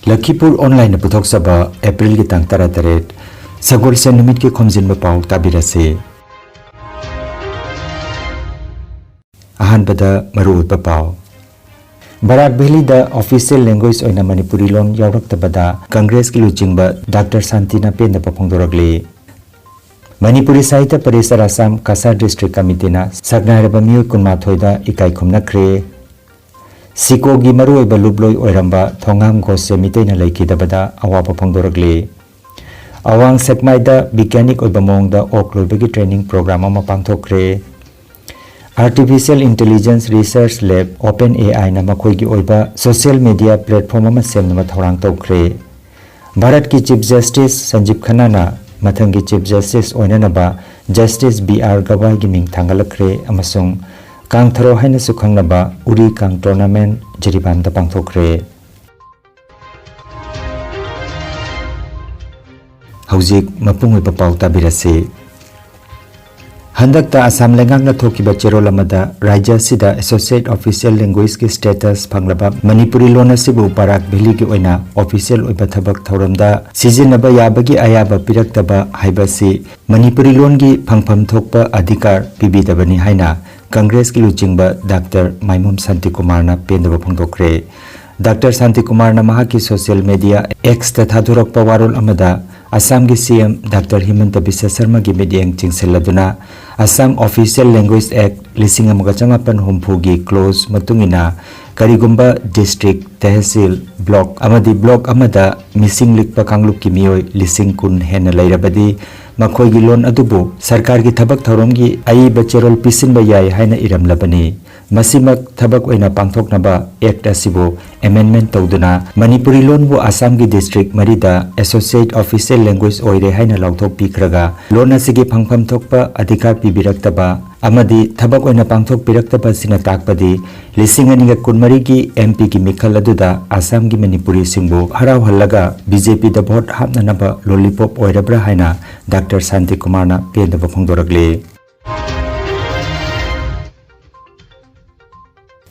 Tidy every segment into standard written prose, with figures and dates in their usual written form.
Lakhipuronline puthok-saba April ki tang 18 Sagol sa numit ki Khomjinba Pao tabirase. Ahanbada maruudba Pao. Barak da official language oina Manipuri lon yauraktabada Congress ki luchingba Dr. Santina Penda Papongdoragli. Manipuri Sahitya Parishad Assam Cachar District Committee na Sagnaraba Miyoi Kunmathoida ikai khumnakre. Siko gi maruoiba lubloi oiramba thongam gose miteina laikidabada awapa phongdoragli. Awang sekmaida bigyanik oiba mongda okloibagi training program ama pangthokre. Artificial Intelligence Research Lab Open AI na makoigi oiba social media platform ama semnama thorang tokre. Bharat ki Chief Justice Sanjeev Khanna na mathangi Chief Justice oinanaba Justice BR Gawai gi ming thangalakre amasung Kangtharo haina sukhangnaba uri kang tournament jiribam da pangthokre. Haujik mapungoi papau tabirase. Handakta Assam lengakna thokiba cherolamada Rajya sida Associate Official Language ki status phanglaba Manipuri lon asibu Barak Valley ki oina official oiba thabak thoramda sizinaba yabagi ayaba piraktaba haibasi Manipuri lon gi phangpham thokpa adhikar pibidabani haina Congress ki luchingba Dr. Maimum Santi Kumar na pendaba phongdokre. Dr. Santi Kumar na mahaki social media X ta thadurokpa warol amada Assam ki CM Dr. Himanta Biswa Sharma ki midyeng chingseladuna Assam Official Language Act 1950 gi close matungina karigumba district tehsil block amadi block amada missing likpa kanglup ki mioi 10,000 hena lairabadi makhoi gi lon adubu sarkar ki thabak thorom gi ai bacherol pisinba yai haina iramlabani masimak thabak oina pangthoknaba act asibo amendment tawduna Manipuri lon bu Assam gi district marida associate official language oire haina lauthok pikraga lon asigi phangpham thokpa adhikar pibiraktaba amadi thabak oina pangthok piraktaba sina takpadi 2023 gi MP gi mikhal aduda Assam gi Manipuri singbu haraw hallaga BJP da vote hapnanaba lollipop oirabra haina Dr. Santi Kumar na pendaba phongdoragli.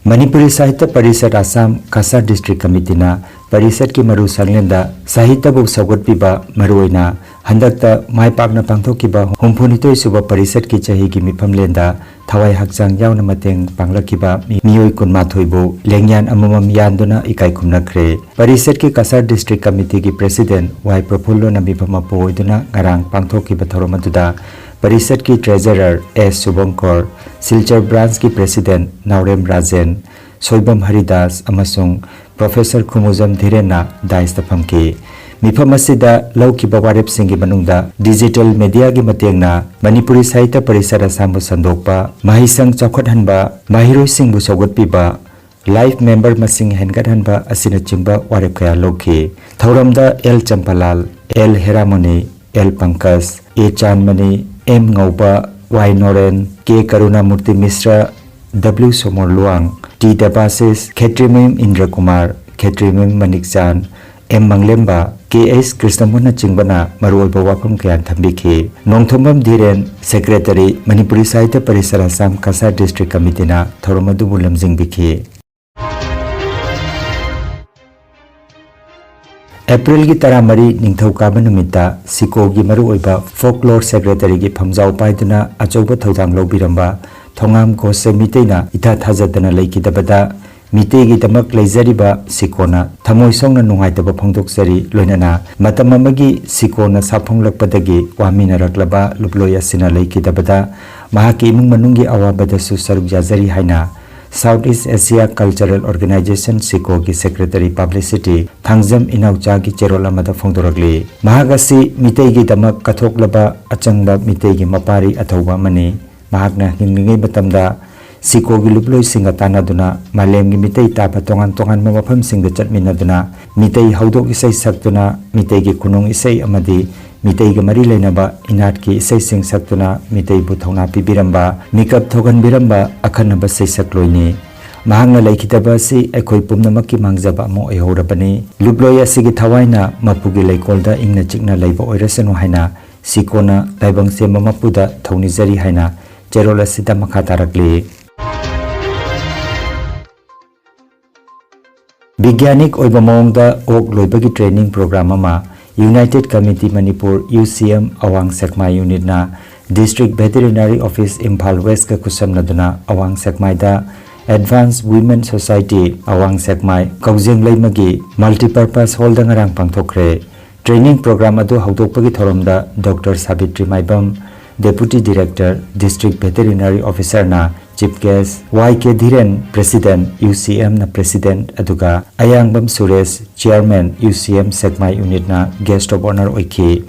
Manipuri Sahitya Parishad Assam Cachar District Committee na Parishad ki maru sanglenda Sahitya bu saugotpiba maruoina handakta maipakna pangthokiba 62 suba Parishad ki chahi gi mifamlenda thawai hakjang yauna mateng panglakiba miyoi kunmathoi bu lengyan amamam yanduna ikai khumnakre. Parishad ki Cachar District Committee ki President Y Profullo na mifama poiduna ngarang pangthokiba thoromaduda Parishad ki Treasurer S. Subhankar, Silchar Branch ki President Naurem Rajen, Soibam Haridas amasung Professor Khumuzam Dhirena daista phamki. Mifam asida laukiba warep singi manungda digital media gi matengna Manipuri Sahitya Parishad Assam bu sandokpa mahisang chawkhathanba mahiroi singbu sogotpiba live member masing hengathanba asina chingba warep kaya lokhi. Thauramda L. Champalal, L. Heramoni, L. Pankaj, A. Chanmani, M. Ngauba, Y. Noren, K. Karunamurti Mishra, W. Somor Luang, T. Dabasis, Khetrimim Indra Kumar, Khetrimim Manikchan, M. Manglemba, K. S. Krishnamuna Chingbana, Maruoiba Wapam Kayan Thambiki, Nongthombam Dhiren, Secretary, Manipuri Sahitya Parishad Assam Cachar District Committee na Thoromadubu Lamjingbiki. April ki taramari ningthaukaaba numita Siko gi maruoiba folklore secretary gi phamjau paiduna achouba thodang lobiramba thongam gose miteina itha thajadana leikidabada mitei gi tamak leijariba Sikona thamoi songna nungaitaba phongdoksari loinana matam amagi Sikona saphonglakpadagi waminaraklaba luploya sina leikidabada mahaki imung manunggi awabada su saruk jazari haina Southeast Asia Cultural Organization Siko ki Secretary Publicity Thangjam Inaucha ki Cherola mada phongdoragli mahagasi mitei gi damak kathoklaba achangba mitei gi mapari athauba mani mahakna hinglingai matamda Siko gi luploi singa tanaduna malem gi mitei tapa tongan mafam singda chatminaduna mitei haudok isai saktuna mitei gi kunung isai amadi mitei gi mari leinaba inat ki isai sing saktuna mitei bu thongna pibiramba mikap thogan biramba akhanaba sei sakloini mahangna laikitaba si ekoi pumnamakki mangjaba mo ehorabani luploi asigi thawaina mapugi leikolda ingna chikna leiba oirasanu haina Sikona taibang sema mapuda thonijari haina Cherola sida makha tarakli. Bigyanik oiba mawngda ok loibagi training program ama United Committee Manipur UCM Awang Sekmai Unit na District Veterinary Office Imphal West ka kusamnaduna Awang Sekmai da Advanced Women Society Awang Sekmai Kaujeng Leimagi Multipurpose Hall da ngarang pangthokre. Training program adu haudokpagi thoromda Dr. Sabitri Maibam Deputy Director District Veterinary Officer na Chief Guest YK Dhiren President UCM na President aduga Ayangbam Suresh Chairman UCM Sekmai Unit na Guest of Honor oiki.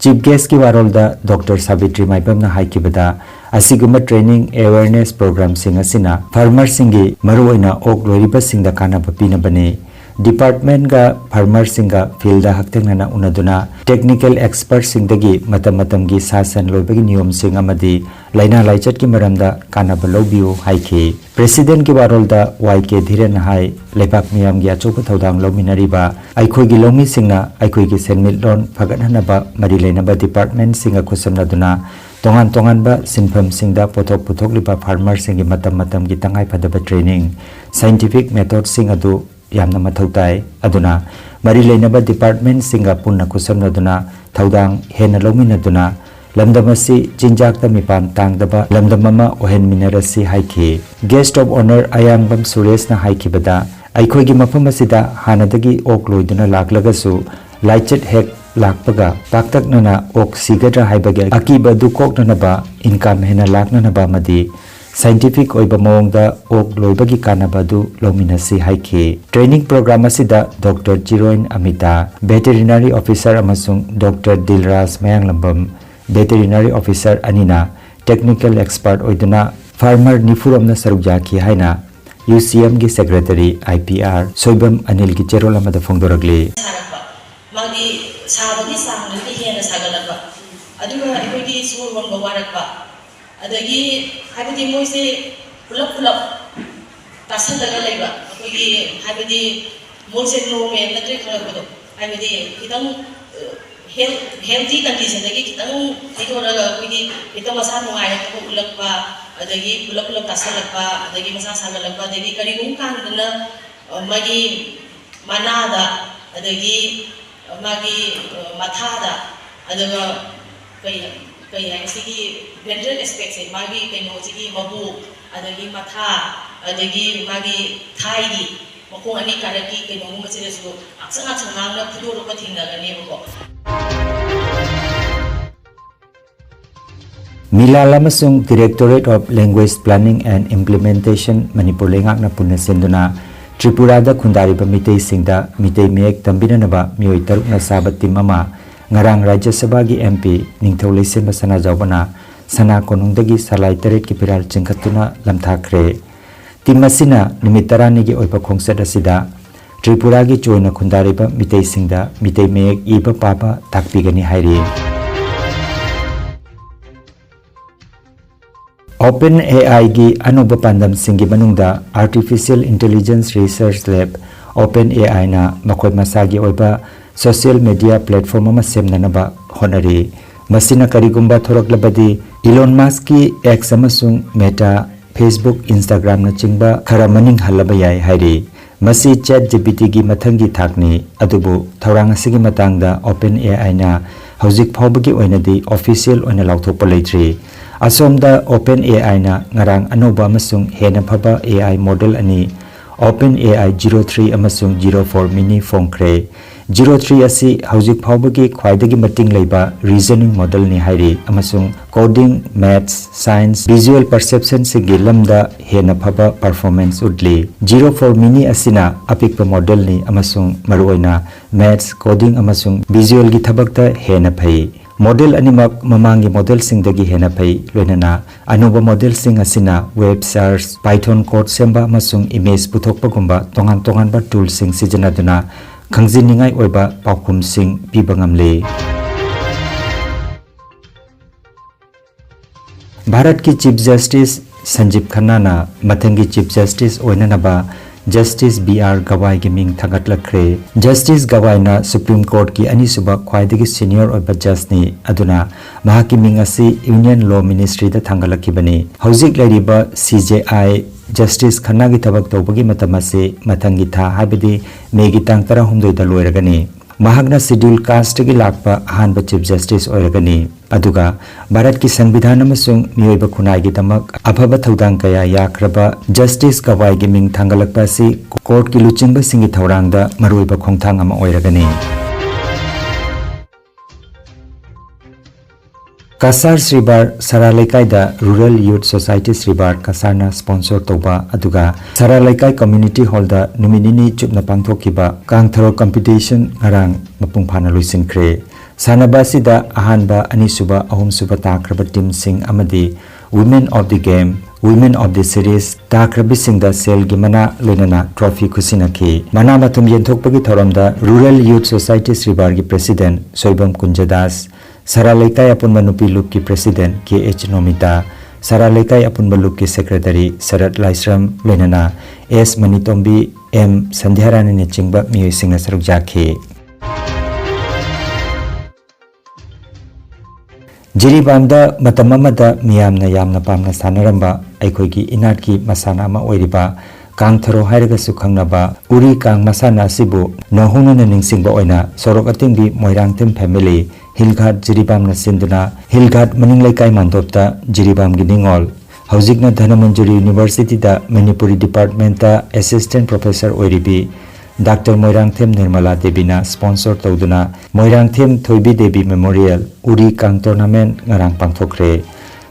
Chief Guest ki warolda Dr. Sabitri Maibam na haikibada asiguma training awareness program singa sina farmer singi maruoina ok loriba singda kana bapina bane. Department ga farmer singa field da haktengna unaduna technical expert singdagi matam gi sasan loibagi niyom singa madi laina laichat ki maramda kana balobiu haike. President ki warolda YK Dhiren hai lepak miyam gi achopa thodang lominariba aikhoi gi lomi singna aikhoi gi senmit lon phagatna ba mari leina ba department singa kusamna duna tongan ba sinpham singda pothok puthok liba farmer singi matam gi tangai phadaba training scientific method sing adu yamna mathautai aduna mari leinaba department singa punna kusamnaduna thaudang hena lominaduna lamdamasi jinjak ta mipan tangdaba lamdamama ohen minarasi haiki. Guest of Honor Ayangbam Suresh na haikibada aikhoi gi mafam asida hanadagi ok loiduna laklagasu laichet hek lakpaga taktaknana ok sigadra haibage akiba du koknanaba income hena laknanaba madi scientific oiba mawngda ok loibagi kanaba du lominasi haike. Training program asida Dr. Chiroin Amita Veterinary Officer amasung Dr. Dilraj Mayanglambam Veterinary Officer anina technical expert oiduna farmer nifuramna sarukjaki haina UCM gi Secretary IPR Soibam Anil gi cherol amada phongdoragli. Magi sabagi samni hena sagalaba aduga ikoi surwam bawarakba adagi habidi moise pulap tasandaga laiba akoi habidi moise no me natre khalabado habidi kitang healthy condition dagi kitang idoraga akoi kitang masa nungai ko ulakba adagi pulap tasalakba adagi masa sagalakba adagi karigum kandana magi manada adagi magi mathada adaga kai sigi ventral aspect se magi kaino sigi mabu adagi matha adagi magi thai gi makong ani karaki kaino ngase su aksanga changang na pudoro ko thingna gane ko. Milal amasung Directorate of Language Planning and Implementation Manipur lengak na punna senduna Tripura da khundariba mitei singda mitei mek tambinanaba mioi taruk na sabat tim ama ngarang Rajya Sabha gi MP ningthau leisen basana jawbana sana konungdagi salai taret ki piral chingkhatuna lamthakre. Tim asina nimit tarani gi oipa khongsat asida Tripura gi choina khundariba mitei singda mitei mek iba papa takpigani hairi. Open AI gi anuba pandam singi manungda Artificial Intelligence Research Lab Open AI na makhoi masagi oiba social media platform ama semnanaba honari. Masina karigumba thoraklabadi Elon Musk ki X amasung Meta Facebook Instagram na chingba khara maning halaba yai hairi. Masi ChatGPT gi mathangi thakni adubu thorang asigi matangda Open AI na hauzik phawbagi oinadi official oina lauthokpa leitri. Asomda Open AI na ngarang anoba amasung hena phaba AI model ani Open AI 03 amasung 04 mini phongkre. 03 asi hauzik phawbagi khwaidagi mating leiba reasoning model ni hairi amasung coding, maths, science, visual perception sigi lamda hena phaba performance udli. 04 mini asina apikpa model ni amasung maruoina maths, coding amasung visual gi thabakta hena phai. Model animak mamangi model singdagi hena phai loinana anuba model sing asina web search python code semba amasung image puthokpa gumba tongan ba tool sing sijanaduna khangjiningai oiba paukhum sing pibangamle. Bharat ki Chief Justice Sanjeev Khanna na mathangi Chief Justice oinanaba Justice B.R. Gawai ki ming thagat lakre. Justice Gawai na Supreme Court ki anisuba khwaidagi senior oiba judge ni aduna mahaki ming asi Union Law Ministry da thangalakibani. Hauzik lariba CJI justice khana gi thabak tawbagi matamase mathangi tha habidi megi tang 16 da loiragani mahagna schedule caste gi lakpa hanba chief justice oiragani aduga bharat ki sanvidhan amasung miyoiba khunai gi tamak afaba thodang kaya yakraba justice kawai gi ming thangalakpa si court ki luchingba singi thorangda maroiba khongthang ama oiragani Cachar Sribar Saralaikai Rural Youth Society Sribar Kasarna sponsor toba aduga Saralaikai Community Hall da numinini chupna pangthokiba kangtharo competition ngarang mapung phana loisinkhre sanaba sida ahanba anisuba ahumsuba takraba team sing amadi Women of the Game Women of the Series takrabi singda sel gi mana loinana trophy khusinaki mana mathum yenthokpagi thoramda Rural Youth Society Sribar gi President Soibam Kunjadas Saralaikai Apunba Nupi Loop ki President K.H. Nomita, Saralaikai Apunba Loop ki Secretary Sarat Laisram Loinana, S. Manitombi, M. Sandhyarani Chingba Miyoy Singna Saruk Jakhe. Jiribamda matamamada miyamna yamna pamna sanaramba aikoigi inat ki masana ama oiriba kang tharo hairaga sukhangnaba uri kang masana sibu nohuna ningsingba oina sorok atingbi moirangtem family Hilghat Jiribam na sinduna Hilghat Maninglaikai Mandopta Jiribam gi ningol Haujikna Dhanamanjuri University da Manipuri Department ta Assistant Professor oiribi Dr. Moirangthem Nirmala Devi na sponsor tawduna Moirangthem Thoibi Devi Memorial Uri Kang Tournament ngarang pangthokre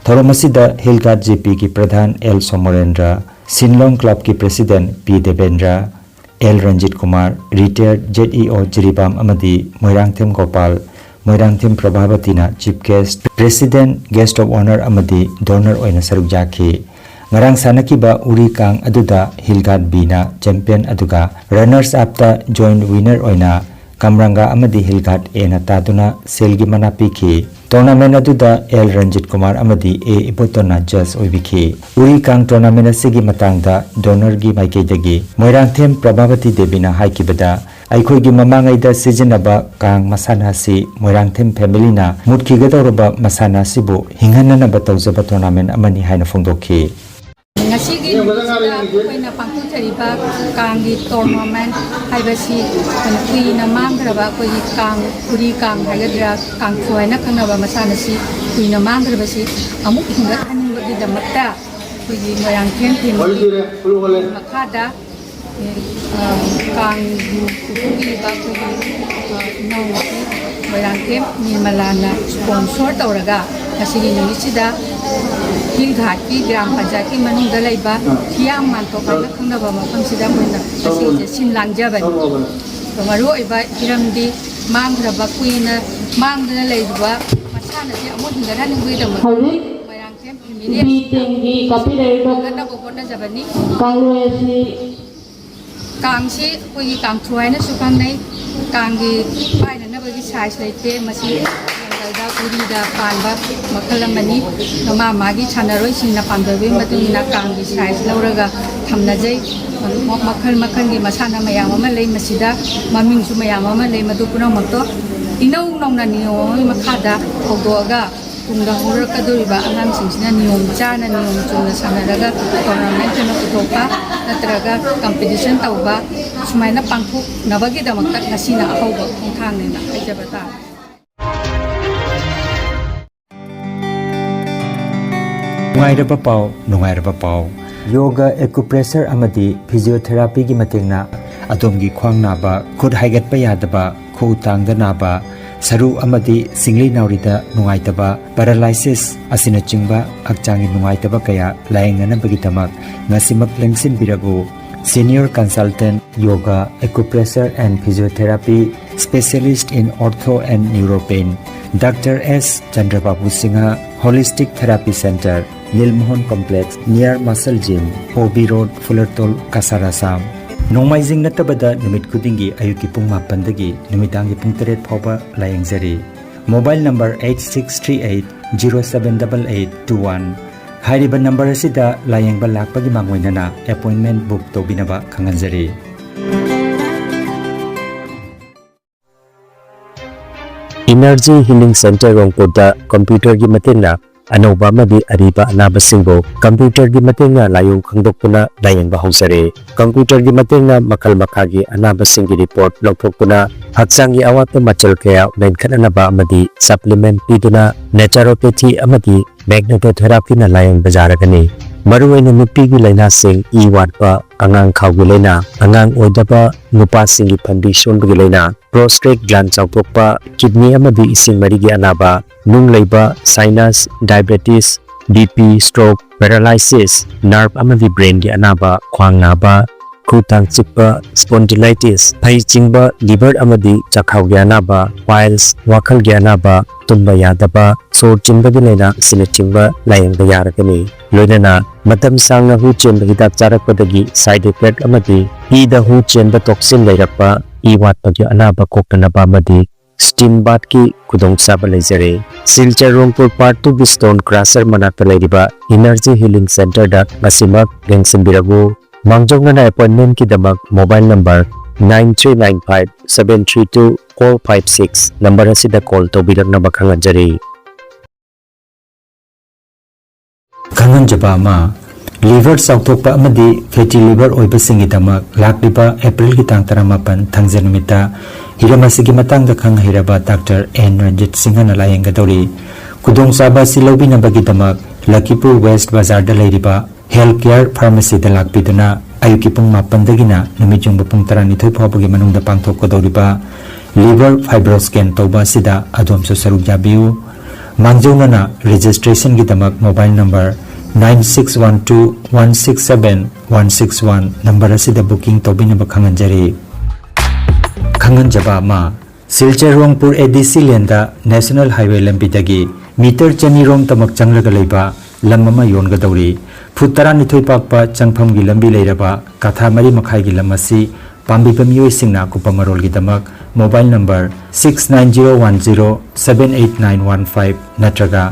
Thoromasida Hilghat GP ki Pradhan L Somorendra Sinlong Club ki President P Devendra L Ranjit Kumar Retired ZEO Jiribam Amadi Moirangthem Gopal Moirangthem Prabhabatina Chief Guest President Guest of Honor Amadi Donor Oina Saruk Jakhe Ngarang Sanakiba Uri Kang Aduda Hilghat Bina Champion Aduga Runners Up ta Joint Winner Oina Kamranga Amadi Hilghat A na taduna Selgi Mana Pikhi Tournament Aduda L Ranjit Kumar Amadi A Ibotona Judge Oibikhi Uri Kang Tournament Asigi Matangda Donor gi Maikeidagi Moirangthem Prabhabati Devina Haikibada Aikoigi mamangaida sizinaba kang masana si Moirangthem family na mutkigadorba masana sibu hinghanana tawjaba tournament amani haina phongdokhi ngasigi koina pangthariba kanggi tournament haibasi kuina mangraba koi kang puri kang hagadra kang thuaina khanaba masana si kuina mangraba si amuk hinga haningba damakta koi Moirangthem family makhada kang kukugi bakugi nong Moirangthem Nirmalana sponsor tawraga asigi numisida Hilghat ki Gram Panchayat ki manungda laiba Thiam Mantokana khangnaba mafamsida moina asigi sinlangjabani maru oiba hiramdi mangraba kuina mangdana laiba masana si amut hingara ningui dama Moirangthem family gana bokona jabani Kangsi koi kang thuaina sukang nai kanggi paina na bagi size laite masi da puri da panba makhalamani nama magi chanaroi singna pandawi matuna kanggi size lauraga thamnajai makhal gi masana mayam ama lei masida maming su mayam ama lei madu puna makto inau nongna niyo makhada odoga tungda horakadoriba angang singsina niyom chana niyom chungna sanaraga tournament na putopa natraga competition tauba sumaina pangthok nabagi damakta ngasina ahauba khongthangnena haijabata Nungairaba Pao Yoga acupressure amadi physiotherapy gi matingna atomgi khwang naba khud haigat pa yadaba khu tangda naba Saru amadi singli naurida nungaitaba paralysis asina chingba akchangi nungaitaba kaya laingana bagitamak ngasimak lengsin birago senior consultant yoga acupressure and physiotherapy specialist in ortho and neuropain Dr. S. Chandrababu Singha Holistic Therapy Center Nilmohon Complex near Muscle Gym Hobi Road Fullertol Cachar Assam Nomaizing natabada numit kudingi ayuki pung mapandagi numitangi pung teret phoba layangjari Mobile number 8638078821 Hairiba number asida layangba lakpagi mangoinana appointment book tobinaba khanganjari Energy Healing Center Rongpoda computer gi matina अनौबा मदी Areeba अनाबसिंगो computer की मतेंगा लायुंग खंगदोक्तुना लायेंगबा हौसरे computer की मतेंगा मखल मखागी अनाबसिंगी report लौथोक्तुना हक्चांगी अवात मचल कया मेनखननबा अमदी supplement पीदुना naturopathy अमदी मैग्नेटोथेरापी ना लायेंग बजारगनी मरुवैना नुपीगी लैनासिंग ई वाटपा अंगांग खाउगी लैना अंगांग ओइदबा नुपासिंगी फंदी सोनबगी लैना प्रोस्टेट ग्लैंड चाउथोक्पा किडनी अमदी इसिंग मरीगी अनाबा नुंग लैबा sinus diabetes BP stroke paralysis nerve अमदी ब्रेन की अनाबा ख्वांग नाबा खुतांग चिपा स्पॉन्डिलाइटिस फई चिंगबा लिवर अमदी चखाउ की अनाबा पाइल्स वाखल की अनाबा तुम्बा यादबा सोर चिंबगी लैना सिन चिंबा लायंग यारगनी लोइनना मतम सांगना हु चेंब हिदाक चारकपदगी साइड इफेक्ट अमदी ईदा हु चेंब टॉक्सिन लैरपा ई वाटपगी अनाबा कोकटनबा अमदी स्टीम बाथ की खुदोंगचाबा लेजरे Silchar Rongpur part 2 stone crusher मनाक्ता लैरिबा एनर्जी हीलिंग सेंटर दा ngasimak लेंगसिनबिरगु मांगजोंगना अपॉइंटमेंट की दमक मोबाइल नंबर 9395732456 नंबर असिदा कॉल तौबिरकनबा खंगजरी खंगनजबा मा लिवर साउथोक्पा अमदी फैटी लिवर ओइबसिंगी दमक लाक्लिबा अप्रैल की तांग 18 थंगजे नुमिता हिरमसिगी मतंग खंग हिरबा डॉक्टर एन रंजित सिंहना लायंगदौरी खुदोंगचाबा सिलौबिनबगी दमक लखीपुर वेस्ट बाजार दा लैरिबा हेल्थ केयर फार्मेसी दा लाक्पिदुना अयुकी पुंग 9 दगिना नुमिजुंग पुंग 12 फावबगी मनुंगदा पांगथोकदौरिबा लिवर फाइब्रो स्कैन तौबा सिदा अदोमसु सरुक याबियु मांगजौनना रजिस्ट्रेशन की दमक मोबाइल नंबर 9612167161 नंबर असिदा बुकिंग तौबिनबा खंगनजरी खंगनजबा मा सिलचर रोंगपुर एडीसी लेंदा नेशनल हाईवे लंबीदगी मीटर 200 रोम तमक चंगलगा लैबा लम अमा योनगदौरी फुट 12 पाकपा चंगफम की लंबी लैरबा काथा मरी मखाई की लम असि पांबिबा मियोइसिंगना कुपा मरोल की दमक मोबाइल नंबर 6901078915 नत्रगा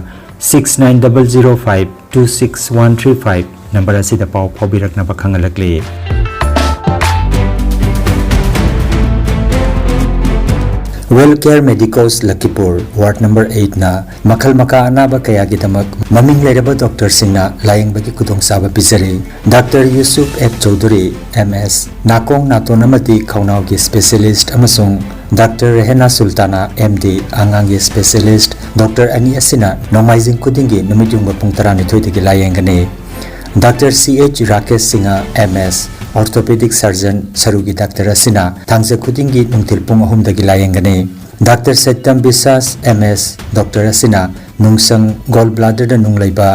6900526135 नंबर असिदा पाव फाउबिरकनबा खंगलकले well care medicals Lakhipur ward number 8 ना मखल मका अनाबा कया की दमक ममिंग लेरबा डॉक्टर सिंगना लायंगबगी खुदोंगचाबा पिजरी doctor Yusuf F Chowdhury MS नाकोंग नातोन अमदी खौनाव की स्पेशलिस्ट अमसुंग डॉक्टर रेहना सुल्ताना एमडी आंगांग की स्पेशलिस्ट डॉक्टर अनी असिना नोमाइजिंग खुदिंगी नुमिजुंग पुंग 12 दगी लायंगने doctor CH Rakesh Singh MS orthopaedic surgeon सरुगी doctor असिना थांगजे खुदिंगी नुंथिल पुंग 3 दगी लायंगने डॉक्टर सत्यम विश्वास एमएस डॉक्टर असिना नुंगसंग गोल ब्लाडर द नुंगलैबा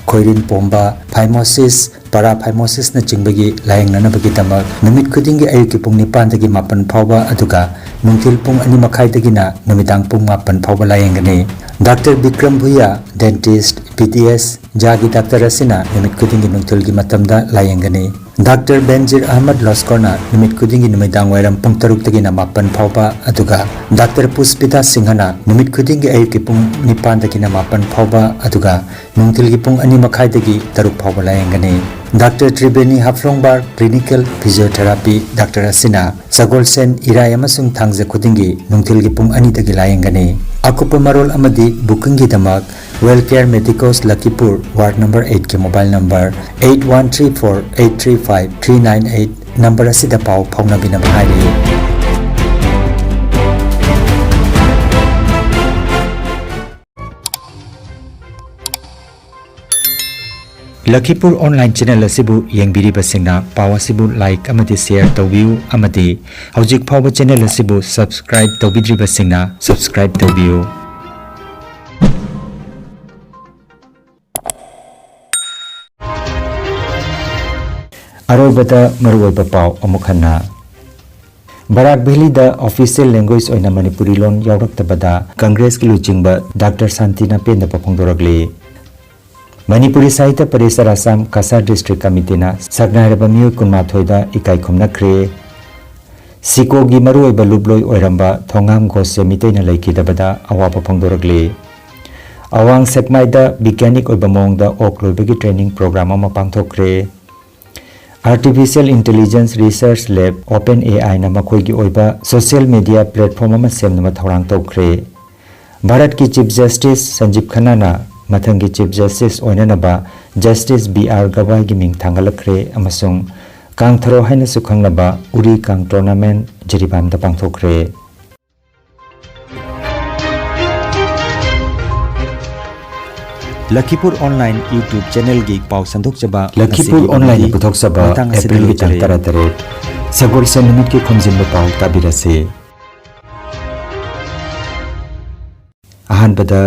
खोइरिन पोंबा फाइमोसिस पाराफाइमोसिस न चिंबगी लायंगनबगी दमक नुमित खुदिंगी अयुकी पुंग 9 दगी 9 फावबा अदुगा नुंथिल पुंग 2 मखाई दगिना नुमिदांग पुंग 9 फावबा लायंगने डॉक्टर विक्रम भुया डेंटिस्ट पीटीएस जागी डॉक्टर असिना नुमित खुदिंगी नुंथिल की मतमदा लायंगने डॉक्टर बेंजीर अहमद लस्करना नुमित खुदिंगी नुमिदांग वायरम पुंग 3 दगिना 9 फावबा अदुगा डॉक्टर पुष्पिता सिंहना नुमित खुदिंगी अयुकी पुंग 9 दगिना 9 फावबा अदुगा नुंथिल की पुंग 2 मखाई दगी 3 फावबा लायंगने डॉक्टर त्रिवेणी हाफलोंबार क्लिनिकल फिजियोथेरापी डॉक्टर असिना सगोलसेन इराय अमसुंग थांगजे खुदिंगी नुंथिल की पुंग 2 दगी लायंगने अकुपा मरोल अमदी बुकिंग की दमक well care medicals Lakhipur ward number 8 के मोबाइल नंबर 8134835398 नंबर असिदा पाव फाउनबिनबा हाइरि लखीपुर ऑनलाइन चैनल असिबु येंबिरिबसिंगना पाव असिबु लाइक अमदी शेयर तौबियु अमदी हौजिक फावबा चैनल असिबु सब्सक्राइब तौबिद्रिबसिंगना सब्सक्राइब तौबियु अरोबदा मरुओइबा पाव अमुखन्ना Barak valley the official language ओइना मणिपुरी लोन यावरक्तबदा कांग्रेस की लुचिंगबा डॉक्टर शांतिना पेंदपा फोंदोरगले मणिपुरी साहित्य परिषद assam cachar district committee na saknairaba miyo 12 da ikai khomnakre siko gi maruoiba lubloi oiramba thongam gose miteina laikidabada awapa phongdoragle awang sekmai da bigyanic oiba mong da okloibagi training program ama pangthokre artificial intelligence research lab open ai na makhoi gi oiba social media platform ama semna thorang tokre Bharat की chief justice Sanjeev Khanna mathanggi chief justice oinanaba justice BR Gawai gi ming thangalakre amasung kangtharo haina su khanglaba uri kang tournament jiribam da pangthokre Lakhipuronline YouTube channel gi pau sandok chaba Lakhipuronline puthok saba April gi tangtara tare sagol se minute ki Khomjinba Pao tabirase ahan bada